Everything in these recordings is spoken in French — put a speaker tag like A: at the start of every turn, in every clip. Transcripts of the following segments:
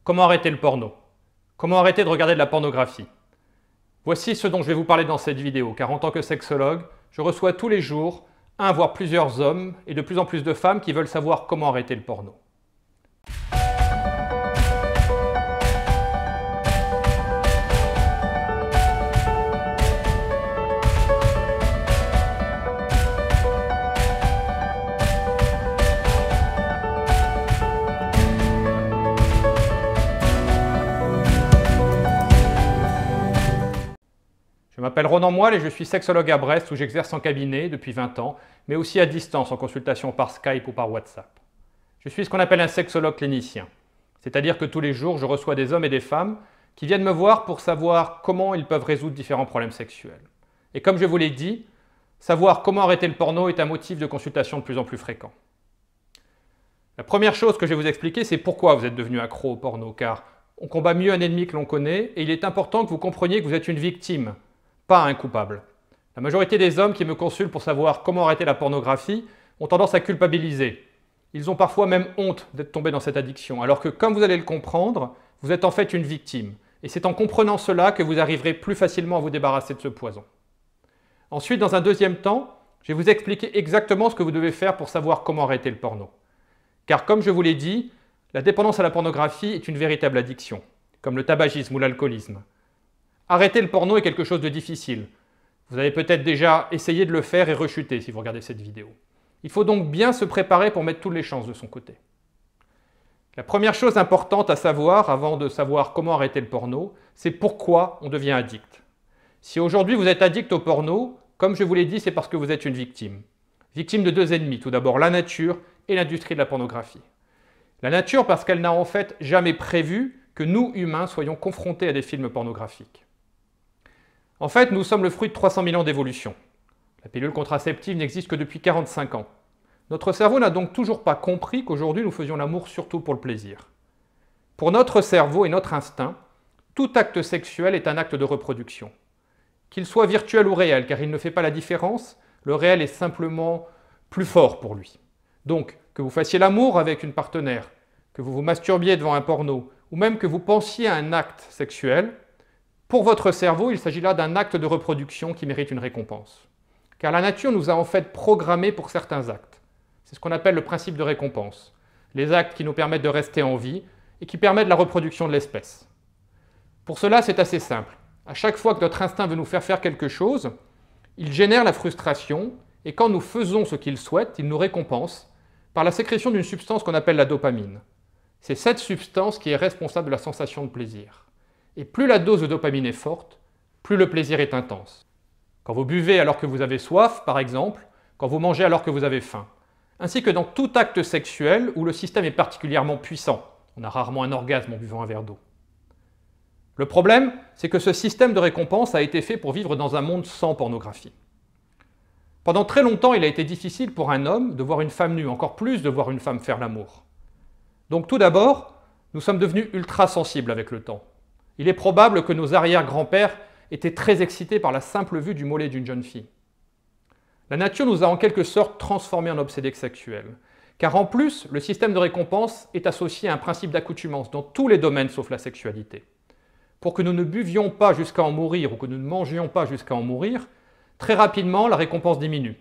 A: Comment arrêter le porno? Comment arrêter de regarder de la pornographie? Voici ce dont je vais vous parler dans cette vidéo, car en tant que sexologue, je reçois tous les jours un voire plusieurs hommes et de plus en plus de femmes qui veulent savoir comment arrêter le porno. Je m'appelle Ronan Moelle et je suis sexologue à Brest où j'exerce en cabinet depuis 20 ans, mais aussi à distance en consultation par Skype ou par WhatsApp. Je suis ce qu'on appelle un sexologue clinicien, c'est-à-dire que tous les jours je reçois des hommes et des femmes qui viennent me voir pour savoir comment ils peuvent résoudre différents problèmes sexuels. Et comme je vous l'ai dit, savoir comment arrêter le porno est un motif de consultation de plus en plus fréquent. La première chose que je vais vous expliquer, c'est pourquoi vous êtes devenu accro au porno, car on combat mieux un ennemi que l'on connaît et il est important que vous compreniez que vous êtes une victime, pas un coupable. La majorité des hommes qui me consultent pour savoir comment arrêter la pornographie ont tendance à culpabiliser. Ils ont parfois même honte d'être tombés dans cette addiction, alors que, comme vous allez le comprendre, vous êtes en fait une victime. Et c'est en comprenant cela que vous arriverez plus facilement à vous débarrasser de ce poison. Ensuite, dans un deuxième temps, je vais vous expliquer exactement ce que vous devez faire pour savoir comment arrêter le porno. Car comme je vous l'ai dit, la dépendance à la pornographie est une véritable addiction, comme le tabagisme ou l'alcoolisme. Arrêter le porno est quelque chose de difficile. Vous avez peut-être déjà essayé de le faire et rechuté si vous regardez cette vidéo. Il faut donc bien se préparer pour mettre toutes les chances de son côté. La première chose importante à savoir avant de savoir comment arrêter le porno, c'est pourquoi on devient addict. Si aujourd'hui vous êtes addict au porno, comme je vous l'ai dit, c'est parce que vous êtes une victime. Victime de deux ennemis, tout d'abord la nature et l'industrie de la pornographie. La nature parce qu'elle n'a en fait jamais prévu que nous, humains, soyons confrontés à des films pornographiques. En fait, nous sommes le fruit de 300 000 ans d'évolution. La pilule contraceptive n'existe que depuis 45 ans. Notre cerveau n'a donc toujours pas compris qu'aujourd'hui nous faisions l'amour surtout pour le plaisir. Pour notre cerveau et notre instinct, tout acte sexuel est un acte de reproduction. Qu'il soit virtuel ou réel, car il ne fait pas la différence, le réel est simplement plus fort pour lui. Donc, que vous fassiez l'amour avec une partenaire, que vous vous masturbiez devant un porno, ou même que vous pensiez à un acte sexuel, pour votre cerveau, il s'agit là d'un acte de reproduction qui mérite une récompense. Car la nature nous a en fait programmés pour certains actes. C'est ce qu'on appelle le principe de récompense. Les actes qui nous permettent de rester en vie et qui permettent la reproduction de l'espèce. Pour cela, c'est assez simple. À chaque fois que notre instinct veut nous faire faire quelque chose, il génère la frustration et quand nous faisons ce qu'il souhaite, il nous récompense par la sécrétion d'une substance qu'on appelle la dopamine. C'est cette substance qui est responsable de la sensation de plaisir. Et plus la dose de dopamine est forte, plus le plaisir est intense. Quand vous buvez alors que vous avez soif, par exemple, quand vous mangez alors que vous avez faim, ainsi que dans tout acte sexuel où le système est particulièrement puissant. On a rarement un orgasme en buvant un verre d'eau. Le problème, c'est que ce système de récompense a été fait pour vivre dans un monde sans pornographie. Pendant très longtemps, il a été difficile pour un homme de voir une femme nue, encore plus de voir une femme faire l'amour. Donc tout d'abord, nous sommes devenus ultra sensibles avec le temps. Il est probable que nos arrière-grands-pères étaient très excités par la simple vue du mollet d'une jeune fille. La nature nous a en quelque sorte transformés en obsédés sexuels, car en plus, le système de récompense est associé à un principe d'accoutumance dans tous les domaines sauf la sexualité. Pour que nous ne buvions pas jusqu'à en mourir ou que nous ne mangions pas jusqu'à en mourir, très rapidement, la récompense diminue.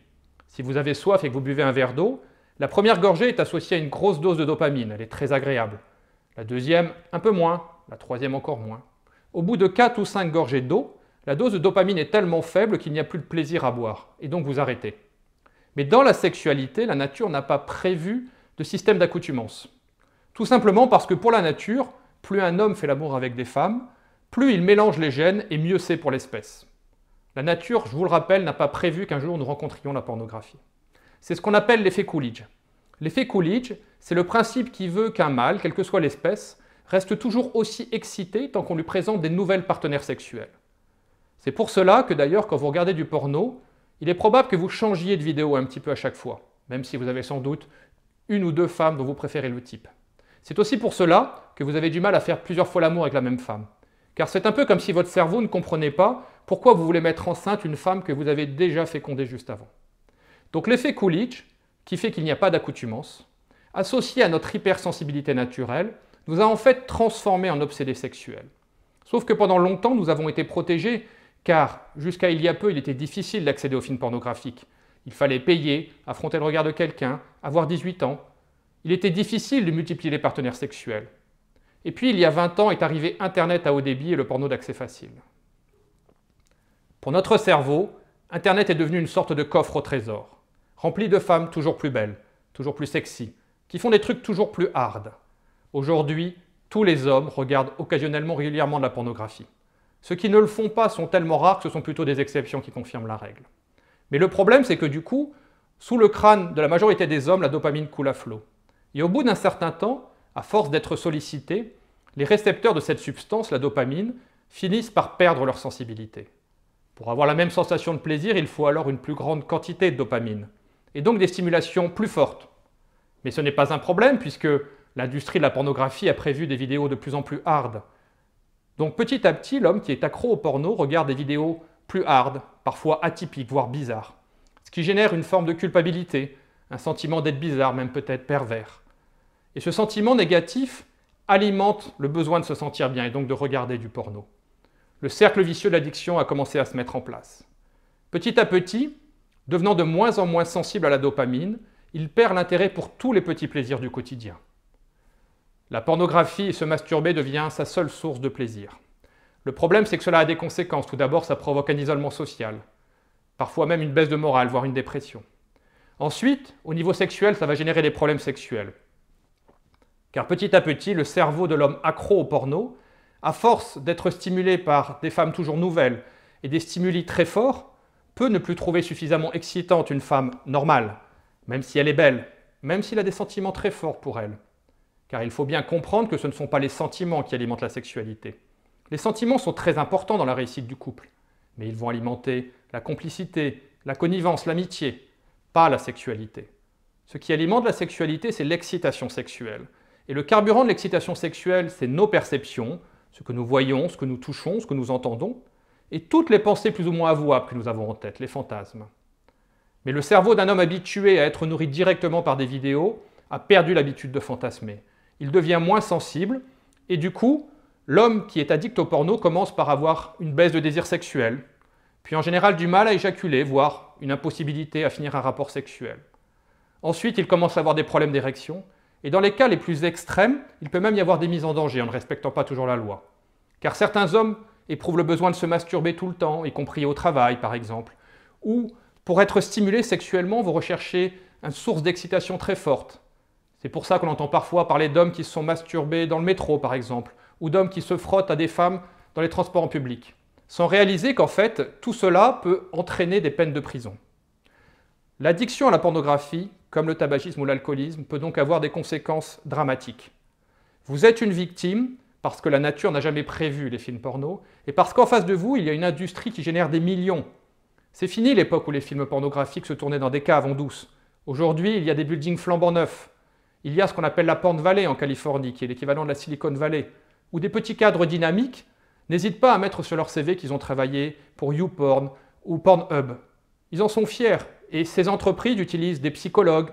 A: Si vous avez soif et que vous buvez un verre d'eau, la première gorgée est associée à une grosse dose de dopamine, elle est très agréable. La deuxième, un peu moins. La troisième encore moins. Au bout de 4 ou 5 gorgées d'eau, la dose de dopamine est tellement faible qu'il n'y a plus de plaisir à boire, et donc vous arrêtez. Mais dans la sexualité, la nature n'a pas prévu de système d'accoutumance. Tout simplement parce que pour la nature, plus un homme fait l'amour avec des femmes, plus il mélange les gènes et mieux c'est pour l'espèce. La nature, je vous le rappelle, n'a pas prévu qu'un jour nous rencontrions la pornographie. C'est ce qu'on appelle l'effet Coolidge. L'effet Coolidge, c'est le principe qui veut qu'un mâle, quelle que soit l'espèce, reste toujours aussi excité tant qu'on lui présente des nouvelles partenaires sexuelles. C'est pour cela que d'ailleurs, quand vous regardez du porno, il est probable que vous changiez de vidéo un petit peu à chaque fois, même si vous avez sans doute une ou deux femmes dont vous préférez le type. C'est aussi pour cela que vous avez du mal à faire plusieurs fois l'amour avec la même femme. Car c'est un peu comme si votre cerveau ne comprenait pas pourquoi vous voulez mettre enceinte une femme que vous avez déjà fécondée juste avant. Donc l'effet Coolidge, qui fait qu'il n'y a pas d'accoutumance, associé à notre hypersensibilité naturelle, nous a en fait transformés en obsédés sexuels. Sauf que pendant longtemps, nous avons été protégés, car jusqu'à il y a peu, il était difficile d'accéder aux films pornographiques. Il fallait payer, affronter le regard de quelqu'un, avoir 18 ans. Il était difficile de multiplier les partenaires sexuels. Et puis, il y a 20 ans, est arrivé Internet à haut débit et le porno d'accès facile. Pour notre cerveau, Internet est devenu une sorte de coffre au trésor, rempli de femmes toujours plus belles, toujours plus sexy, qui font des trucs toujours plus hard. Aujourd'hui, tous les hommes regardent occasionnellement, régulièrement de la pornographie. Ceux qui ne le font pas sont tellement rares que ce sont plutôt des exceptions qui confirment la règle. Mais le problème, c'est que du coup, sous le crâne de la majorité des hommes, la dopamine coule à flot. Et au bout d'un certain temps, à force d'être sollicités, les récepteurs de cette substance, la dopamine, finissent par perdre leur sensibilité. Pour avoir la même sensation de plaisir, il faut alors une plus grande quantité de dopamine, et donc des stimulations plus fortes. Mais ce n'est pas un problème, puisque l'industrie de la pornographie a prévu des vidéos de plus en plus hard. Donc petit à petit, l'homme qui est accro au porno regarde des vidéos plus hard, parfois atypiques, voire bizarres, ce qui génère une forme de culpabilité, un sentiment d'être bizarre, même peut-être pervers. Et ce sentiment négatif alimente le besoin de se sentir bien et donc de regarder du porno. Le cercle vicieux de l'addiction a commencé à se mettre en place. Petit à petit, devenant de moins en moins sensible à la dopamine, il perd l'intérêt pour tous les petits plaisirs du quotidien. La pornographie et se masturber devient sa seule source de plaisir. Le problème, c'est que cela a des conséquences. Tout d'abord, ça provoque un isolement social, parfois même une baisse de morale, voire une dépression. Ensuite, au niveau sexuel, ça va générer des problèmes sexuels. Car petit à petit, le cerveau de l'homme accro au porno, à force d'être stimulé par des femmes toujours nouvelles et des stimuli très forts, peut ne plus trouver suffisamment excitante une femme normale, même si elle est belle, même s'il a des sentiments très forts pour elle. Car il faut bien comprendre que ce ne sont pas les sentiments qui alimentent la sexualité. Les sentiments sont très importants dans la réussite du couple, mais ils vont alimenter la complicité, la connivence, l'amitié, pas la sexualité. Ce qui alimente la sexualité, c'est l'excitation sexuelle. Et le carburant de l'excitation sexuelle, c'est nos perceptions, ce que nous voyons, ce que nous touchons, ce que nous entendons, et toutes les pensées plus ou moins avouables que nous avons en tête, les fantasmes. Mais le cerveau d'un homme habitué à être nourri directement par des vidéos a perdu l'habitude de fantasmer. Il devient moins sensible, et du coup, l'homme qui est addict au porno commence par avoir une baisse de désir sexuel, puis en général du mal à éjaculer, voire une impossibilité à finir un rapport sexuel. Ensuite, il commence à avoir des problèmes d'érection, et dans les cas les plus extrêmes, il peut même y avoir des mises en danger en ne respectant pas toujours la loi. Car certains hommes éprouvent le besoin de se masturber tout le temps, y compris au travail par exemple, ou pour être stimulés sexuellement, vous recherchez une source d'excitation très forte. C'est pour ça qu'on entend parfois parler d'hommes qui se sont masturbés dans le métro par exemple, ou d'hommes qui se frottent à des femmes dans les transports en public, sans réaliser qu'en fait, tout cela peut entraîner des peines de prison. L'addiction à la pornographie, comme le tabagisme ou l'alcoolisme, peut donc avoir des conséquences dramatiques. Vous êtes une victime parce que la nature n'a jamais prévu les films porno, et parce qu'en face de vous, il y a une industrie qui génère des millions. C'est fini l'époque où les films pornographiques se tournaient dans des caves en douce. Aujourd'hui, il y a des buildings flambant neufs. Il y a ce qu'on appelle la Porn Valley en Californie, qui est l'équivalent de la Silicon Valley, où des petits cadres dynamiques n'hésitent pas à mettre sur leur CV qu'ils ont travaillé pour YouPorn ou Pornhub. Ils en sont fiers, et ces entreprises utilisent des psychologues,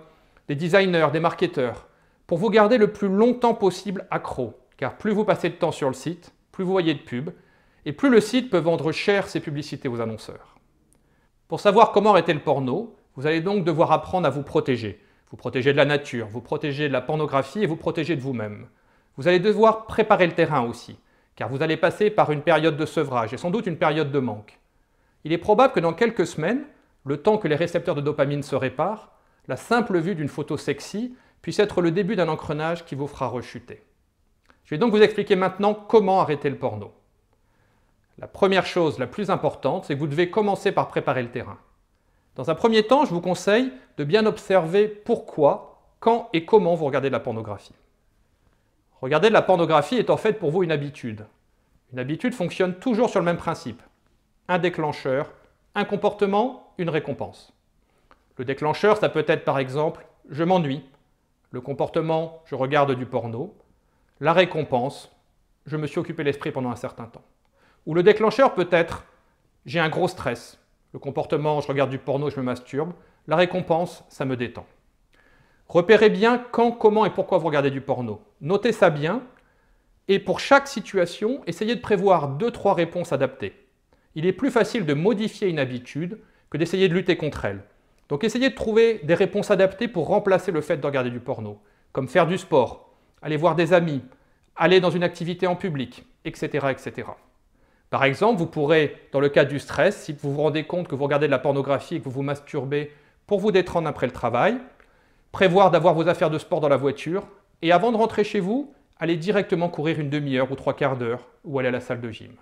A: des designers, des marketeurs, pour vous garder le plus longtemps possible accro. Car plus vous passez de temps sur le site, plus vous voyez de pubs, et plus le site peut vendre cher ses publicités aux annonceurs. Pour savoir comment arrêter le porno, vous allez donc devoir apprendre à vous protéger. Vous protéger de la nature, vous protéger de la pornographie et vous protéger de vous-même. Vous allez devoir préparer le terrain aussi, car vous allez passer par une période de sevrage et sans doute une période de manque. Il est probable que dans quelques semaines, le temps que les récepteurs de dopamine se réparent, la simple vue d'une photo sexy puisse être le début d'un engrenage qui vous fera rechuter. Je vais donc vous expliquer maintenant comment arrêter le porno. La première chose, la plus importante, c'est que vous devez commencer par préparer le terrain. Dans un premier temps, je vous conseille de bien observer pourquoi, quand et comment vous regardez de la pornographie. Regarder de la pornographie est en fait pour vous une habitude. Une habitude fonctionne toujours sur le même principe. Un déclencheur, un comportement, une récompense. Le déclencheur, ça peut être par exemple « je m'ennuie ». Le comportement « je regarde du porno ». La récompense « je me suis occupé l'esprit pendant un certain temps ». Ou le déclencheur peut être « j'ai un gros stress ». Le comportement « je regarde du porno, je me masturbe ». La récompense « ça me détend ». Repérez bien quand, comment et pourquoi vous regardez du porno. Notez ça bien, Et pour chaque situation, essayez de prévoir 2-3 réponses adaptées. Il est plus facile de modifier une habitude que d'essayer de lutter contre elle. Donc essayez de trouver des réponses adaptées pour remplacer le fait de regarder du porno, comme faire du sport, aller voir des amis, aller dans une activité en public, etc., etc. Par exemple, vous pourrez, dans le cas du stress, si vous vous rendez compte que vous regardez de la pornographie et que vous vous masturbez pour vous détendre après le travail, prévoir d'avoir vos affaires de sport dans la voiture et avant de rentrer chez vous, aller directement courir une demi-heure ou 3/4 d'heure ou aller à la salle de gym.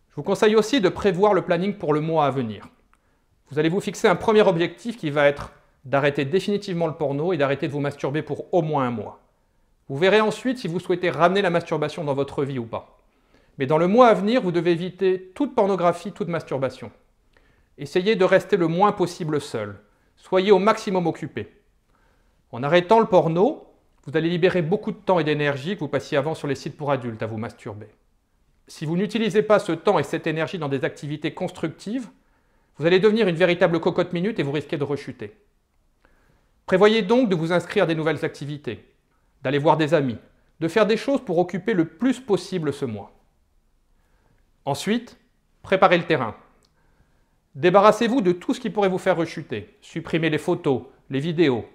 A: Je vous conseille aussi de prévoir le planning pour le mois à venir. Vous allez vous fixer un premier objectif qui va être d'arrêter définitivement le porno et d'arrêter de vous masturber pour au moins un mois. Vous verrez ensuite si vous souhaitez ramener la masturbation dans votre vie ou pas. Mais dans le mois à venir, vous devez éviter toute pornographie, toute masturbation. Essayez de rester le moins possible seul. Soyez au maximum occupé. En arrêtant le porno, vous allez libérer beaucoup de temps et d'énergie que vous passiez avant sur les sites pour adultes à vous masturber. Si vous n'utilisez pas ce temps et cette énergie dans des activités constructives, vous allez devenir une véritable cocotte-minute et vous risquez de rechuter. Prévoyez donc de vous inscrire à des nouvelles activités, d'aller voir des amis, de faire des choses pour occuper le plus possible ce mois. Ensuite, préparez le terrain. Débarrassez-vous de tout ce qui pourrait vous faire rechuter. Supprimez les photos, les vidéos.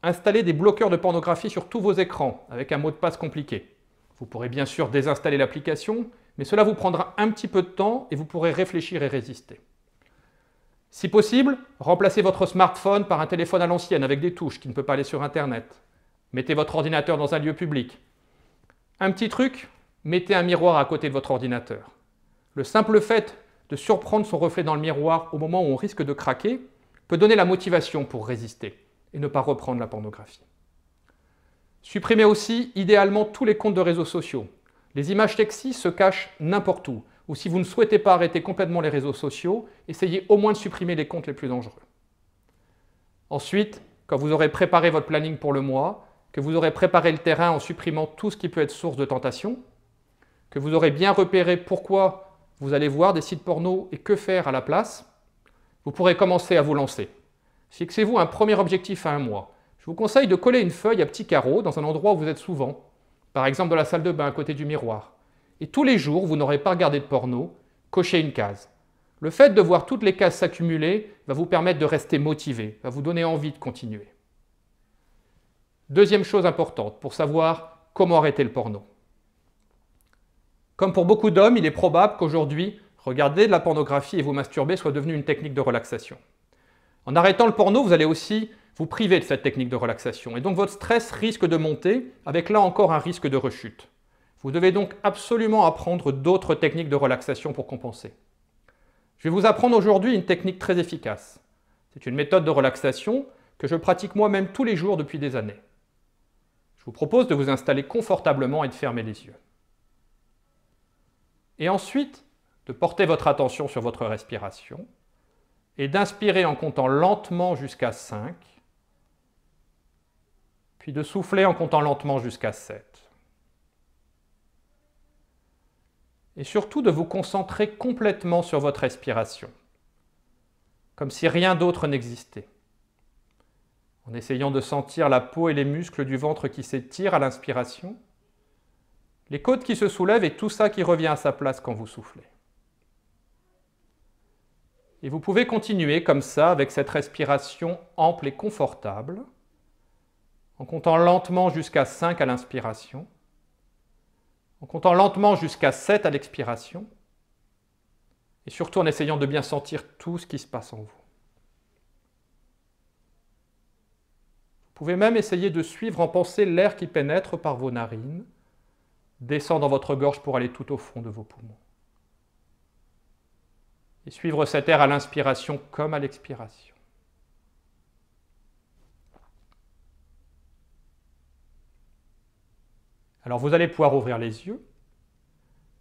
A: Installez des bloqueurs de pornographie sur tous vos écrans avec un mot de passe compliqué. Vous pourrez bien sûr désinstaller l'application, mais cela vous prendra un petit peu de temps et vous pourrez réfléchir et résister. Si possible, remplacez votre smartphone par un téléphone à l'ancienne avec des touches qui ne peut pas aller sur Internet. Mettez votre ordinateur dans un lieu public. Un petit truc, mettez un miroir à côté de votre ordinateur. Le simple fait de surprendre son reflet dans le miroir au moment où on risque de craquer peut donner la motivation pour résister et ne pas reprendre la pornographie. Supprimez aussi idéalement tous les comptes de réseaux sociaux. Les images sexy se cachent n'importe où, ou si vous ne souhaitez pas arrêter complètement les réseaux sociaux, essayez au moins de supprimer les comptes les plus dangereux. Ensuite, quand vous aurez préparé votre planning pour le mois, que vous aurez préparé le terrain en supprimant tout ce qui peut être source de tentation, que vous aurez bien repéré pourquoi vous allez voir des sites porno et que faire à la place, vous pourrez commencer à vous lancer. Fixez-vous un premier objectif à un mois. Je vous conseille de coller une feuille à petits carreaux dans un endroit où vous êtes souvent, par exemple dans la salle de bain à côté du miroir. Et tous les jours, vous n'aurez pas regardé de porno, cochez une case. Le fait de voir toutes les cases s'accumuler va vous permettre de rester motivé, va vous donner envie de continuer. Deuxième chose importante pour savoir comment arrêter le porno. Comme pour beaucoup d'hommes, il est probable qu'aujourd'hui, regarder de la pornographie et vous masturber soit devenu une technique de relaxation. En arrêtant le porno, vous allez aussi vous priver de cette technique de relaxation. Et donc votre stress risque de monter, avec là encore un risque de rechute. Vous devez donc absolument apprendre d'autres techniques de relaxation pour compenser. Je vais vous apprendre aujourd'hui une technique très efficace. C'est une méthode de relaxation que je pratique moi-même tous les jours depuis des années. Je vous propose de vous installer confortablement et de fermer les yeux. Et ensuite, de porter votre attention sur votre respiration et d'inspirer en comptant lentement jusqu'à 5, puis de souffler en comptant lentement jusqu'à 7. Et surtout de vous concentrer complètement sur votre respiration, comme si rien d'autre n'existait, en essayant de sentir la peau et les muscles du ventre qui s'étirent à l'inspiration, les côtes qui se soulèvent et tout ça qui revient à sa place quand vous soufflez. Et vous pouvez continuer comme ça avec cette respiration ample et confortable, en comptant lentement jusqu'à 5 à l'inspiration, en comptant lentement jusqu'à 7 à l'expiration, et surtout en essayant de bien sentir tout ce qui se passe en vous. Vous pouvez même essayer de suivre en pensée l'air qui pénètre par vos narines, descend dans votre gorge pour aller tout au fond de vos poumons. Et suivre cet air à l'inspiration comme à l'expiration. Alors vous allez pouvoir ouvrir les yeux.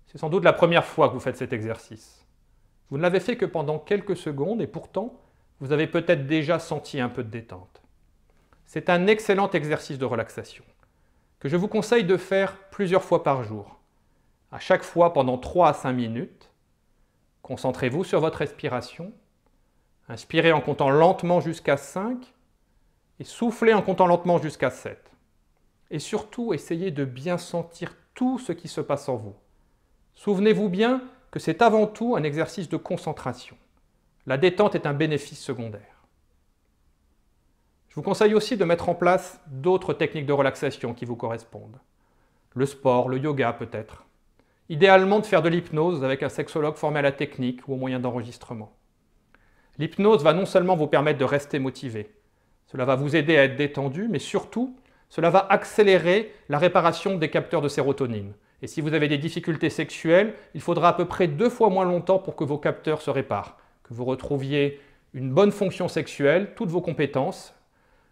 A: C'est sans doute la première fois que vous faites cet exercice. Vous ne l'avez fait que pendant quelques secondes et pourtant, vous avez peut-être déjà senti un peu de détente. C'est un excellent exercice de relaxation que je vous conseille de faire plusieurs fois par jour. À chaque fois pendant 3 à 5 minutes, concentrez-vous sur votre respiration, inspirez en comptant lentement jusqu'à 5 et soufflez en comptant lentement jusqu'à 7. Et surtout, essayez de bien sentir tout ce qui se passe en vous. Souvenez-vous bien que c'est avant tout un exercice de concentration. La détente est un bénéfice secondaire. Je vous conseille aussi de mettre en place d'autres techniques de relaxation qui vous correspondent. Le sport, le yoga peut-être. Idéalement de faire de l'hypnose avec un sexologue formé à la technique ou au moyen d'enregistrement. L'hypnose va non seulement vous permettre de rester motivé, cela va vous aider à être détendu, mais surtout, cela va accélérer la réparation des capteurs de sérotonine. Et si vous avez des difficultés sexuelles, il faudra à peu près 2 fois moins longtemps pour que vos capteurs se réparent, que vous retrouviez une bonne fonction sexuelle, toutes vos compétences,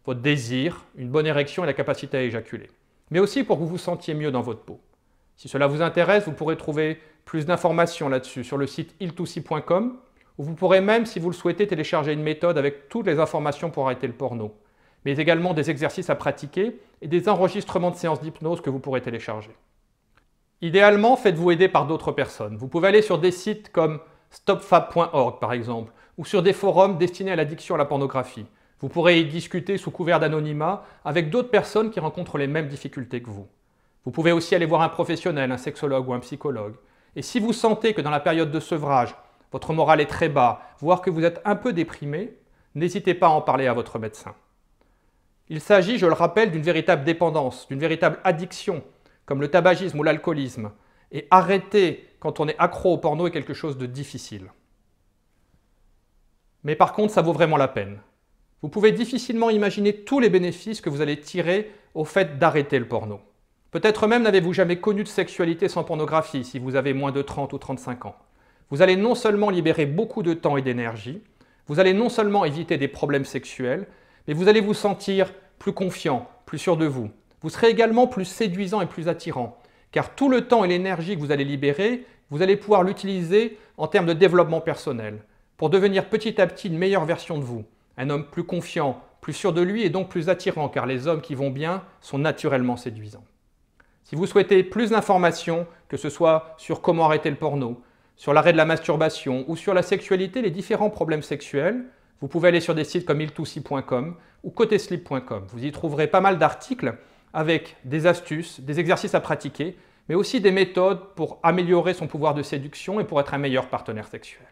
A: votre désir, une bonne érection et la capacité à éjaculer. Mais aussi pour que vous vous sentiez mieux dans votre peau. Si cela vous intéresse, vous pourrez trouver plus d'informations là-dessus sur le site il2c.com, où vous pourrez même, si vous le souhaitez, télécharger une méthode avec toutes les informations pour arrêter le porno, mais également des exercices à pratiquer et des enregistrements de séances d'hypnose que vous pourrez télécharger. Idéalement, faites-vous aider par d'autres personnes. Vous pouvez aller sur des sites comme stopfab.org par exemple, ou sur des forums destinés à l'addiction à la pornographie. Vous pourrez y discuter sous couvert d'anonymat avec d'autres personnes qui rencontrent les mêmes difficultés que vous. Vous pouvez aussi aller voir un professionnel, un sexologue ou un psychologue. Et si vous sentez que dans la période de sevrage, votre moral est très bas, voire que vous êtes un peu déprimé, n'hésitez pas à en parler à votre médecin. Il s'agit, je le rappelle, d'une véritable dépendance, d'une véritable addiction, comme le tabagisme ou l'alcoolisme. Et arrêter quand on est accro au porno est quelque chose de difficile. Mais par contre, ça vaut vraiment la peine. Vous pouvez difficilement imaginer tous les bénéfices que vous allez tirer au fait d'arrêter le porno. Peut-être même n'avez-vous jamais connu de sexualité sans pornographie si vous avez moins de 30 ou 35 ans. Vous allez non seulement libérer beaucoup de temps et d'énergie, vous allez non seulement éviter des problèmes sexuels, mais vous allez vous sentir plus confiant, plus sûr de vous. Vous serez également plus séduisant et plus attirant, car tout le temps et l'énergie que vous allez libérer, vous allez pouvoir l'utiliser en termes de développement personnel, pour devenir petit à petit une meilleure version de vous, un homme plus confiant, plus sûr de lui et donc plus attirant, car les hommes qui vont bien sont naturellement séduisants. Si vous souhaitez plus d'informations, que ce soit sur comment arrêter le porno, sur l'arrêt de la masturbation ou sur la sexualité, les différents problèmes sexuels, vous pouvez aller sur des sites comme il2c.com ou coteslip.com. Vous y trouverez pas mal d'articles avec des astuces, des exercices à pratiquer, mais aussi des méthodes pour améliorer son pouvoir de séduction et pour être un meilleur partenaire sexuel.